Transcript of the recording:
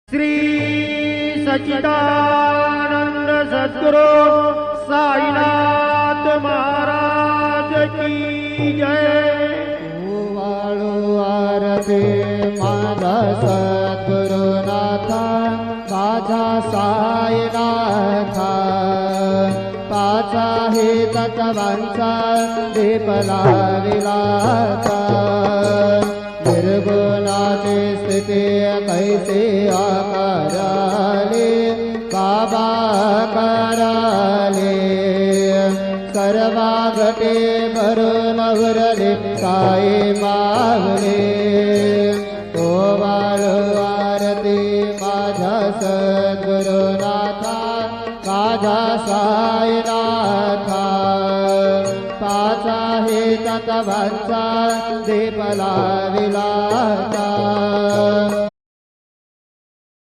श्री सच्चिदानंद सद्गुरु साईनाथ महाराज की जय। वाळू आरती माझा सद्गुरुनाथा माझा साईनाथा पाचा हे तत्वांचा दीप लाविलाता निर्गुणाची स्थिती कैसे आकाराले बाबा कराले सर्वा घटे भरून उरले काय मागले तो वाळू आरती माझा सद्गुरुनाथा माझा साईनाथा पाचा हे तत्वांचा दीप लाविलाता